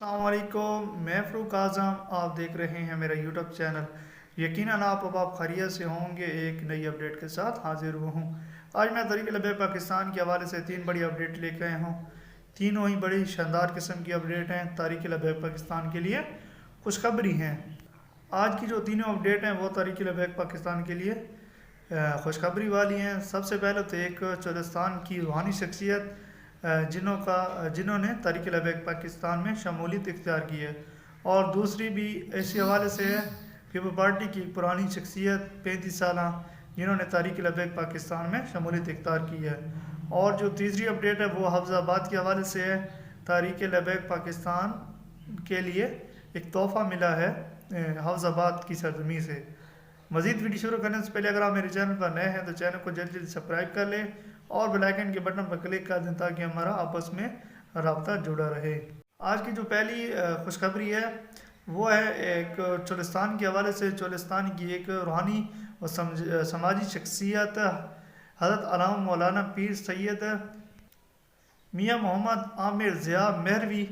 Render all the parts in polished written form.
السلام علیکم، میں فروق اعظم، آپ دیکھ رہے ہیں میرا یوٹیوب چینل۔ یقیناً آپ خیریت سے ہوں گے۔ ایک نئی اپڈیٹ کے ساتھ حاضر ہوا ہوں۔ آج میں تحریک لبیک پاکستان کے حوالے سے 3 بڑی اپڈیٹ لے کے آیا ہوں۔ تینوں ہی بڑی شاندار قسم کی اپڈیٹ ہیں، تحریک لبیک پاکستان کے لیے خوشخبری ہیں۔ آج کی جو تینوں اپڈیٹ ہیں وہ تحریک لبیک پاکستان کے لیے خوشخبری والی ہیں۔ سب سے پہلے تو ایک چولستان کی روحانی شخصیت جنہوں نے تحریک لبیک پاکستان میں شمولیت اختیار کی ہے، اور دوسری بھی اسی حوالے سے ہے پیپل پارٹی کی ایک پرانی شخصیت 35 سالہ جنہوں نے تحریک لبیک پاکستان میں شمولیت اختیار کی ہے۔ اور جو تیسری اپڈیٹ ہے وہ حفظ آباد کے حوالے سے ہے۔ تحریک لبیک پاکستان کے لیے ایک تحفہ ملا ہے حفظ آباد کی سرزمین سے۔ مزید ویڈیو شروع کرنے سے پہلے اگر آپ میرے چینل پر نئے ہیں تو چینل کو جلدی سبسکرائب کر لیں اور بیل آئیکن کے بٹن پر کلک کر دیں تاکہ ہمارا آپس میں رابطہ جڑا رہے۔ آج کی جو پہلی خوشخبری ہے وہ ہے ایک چولستان کے حوالے سے۔ چولستان کی ایک روحانی و سماجی شخصیت حضرت علامہ مولانا پیر سید میاں محمد عامر ضیاء مہروی،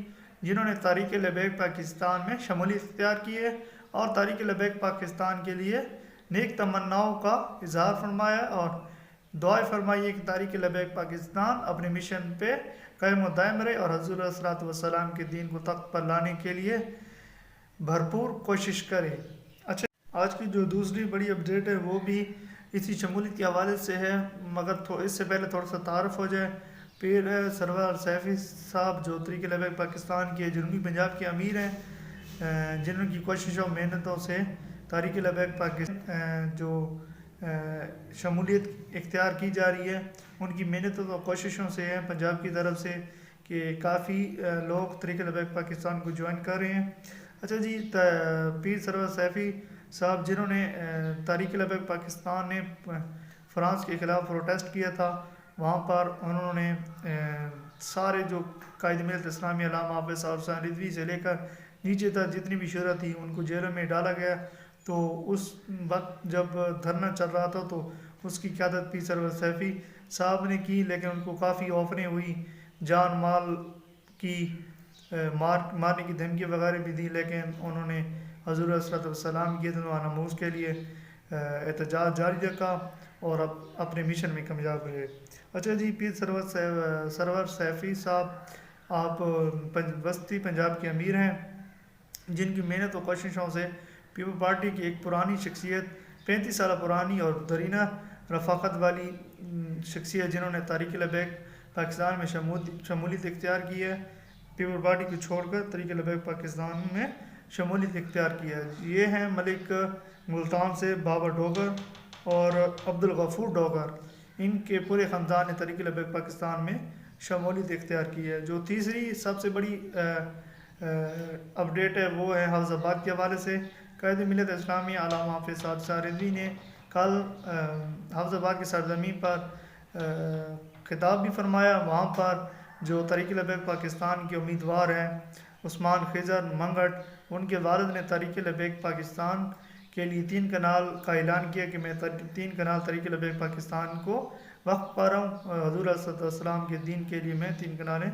جنہوں نے تحریک لبیک پاکستان میں شمولیت اختیار کی ہے اور تحریک لبیک پاکستان کے لیے نیک تمناؤں کا اظہار فرمایا اور دعائیں فرمائی کہ تحریک لبیک پاکستان اپنے مشن پہ قائم و دائم رہے اور حضور صلی اللہ علیہ وسلم کے دین کو تخت پر لانے کے لیے بھرپور کوشش کرے۔ اچھا، آج کی جو دوسری بڑی اپڈیٹ ہے وہ بھی اسی شمولیت کے حوالے سے ہے، مگر اس سے پہلے تھوڑا سا تعارف ہو جائے۔ پیر سرور سیفی صاحب جو تحریک لبیک پاکستان کے جنوبی پنجاب کے امیر ہیں، جنہوں کی کوششوں محنتوں سے تحریک لبیک پاکستان جو شمولیت اختیار کی جا رہی ہے، ان کی محنتوں اور کوششوں سے ہے پنجاب کی طرف سے کہ کافی لوگ تحریک لبیک پاکستان کو جوائن کر رہے ہیں۔ اچھا جی، پیر سرور سیفی صاحب جنہوں نے تحریک لبیک پاکستان نے فرانس کے خلاف پروٹیسٹ کیا تھا، وہاں پر انہوں نے سارے جو قائد ملت اسلامی علامہ حافظ صاحب حسین رضوی سے لے کر نیچے تک جتنی بھی شہرت تھی ان کو جیلوں میں ڈالا گیا۔ تو اس وقت جب دھرنا چل رہا تھا تو اس کی قیادت پیر سرور سیفی صاحب نے کی، لیکن ان کو کافی آفریں ہوئی، جان مال کی مارنے کی دھمکی وغیرہ بھی دی، لیکن انہوں نے حضور صلی اللہ علیہ وسلم کی عزت و ناموس کے لیے احتجاج جاری رکھا اور اپنے مشن میں کامیاب رہے۔ اچھا جی، پیر سرور سیفی صاحب آپ وسطی پنجاب کے امیر ہیں، جن کی محنت و کوششوں سے پیپل پارٹی کی ایک پرانی شخصیت 35 سالہ پرانی اور درینہ رفاقت والی شخصیت جنہوں نے تحریک لبیک پاکستان میں شمولیت اختیار کی ہے، پیپل پارٹی کو چھوڑ کر تحریک لبیک پاکستان میں شمولیت اختیار کی ہے۔ یہ ہیں ملک ملتان سے بابا ڈوگر اور عبدالغفور ڈوگر، ان کے پورے خاندان نے تحریک لبیک پاکستان میں شمولیت اختیار کی ہے۔ جو تیسری سب سے بڑی اپڈیٹ ہے وہ ہے حفظ آباد کے حوالے سے۔ قائد ملت اسلامی علامہ حافظ صاحب حسین رضوی نے کل حفظ آباد کی سرزمین پر خطاب بھی فرمایا۔ وہاں پر جو تحریک لبیک پاکستان کے امیدوار ہیں عثمان خضر منگٹ، ان کے والد نے تحریک لبیک پاکستان کے لیے 3 کنال کا اعلان کیا کہ میں 3 کنال تحریک لبیک پاکستان کو وقف پا رہا ہوں، حضور صلی اللہ علیہ وسلم کے دین کے لیے میں 3 کنالیں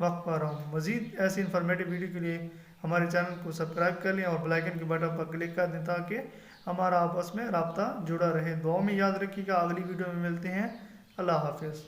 وقف پا رہا ہوں۔ مزید ایسی انفارمیٹیو ویڈیو کے لیے ہمارے چینل کو سبسکرائب کر لیں اور بیل آئیکن کے بٹن پر کلک کر دیں تاکہ ہمارا آپس میں رابطہ جڑا رہے۔ دعاؤں میں یاد رکھیے گا۔ اگلی ویڈیو میں ملتے ہیں۔ اللہ حافظ۔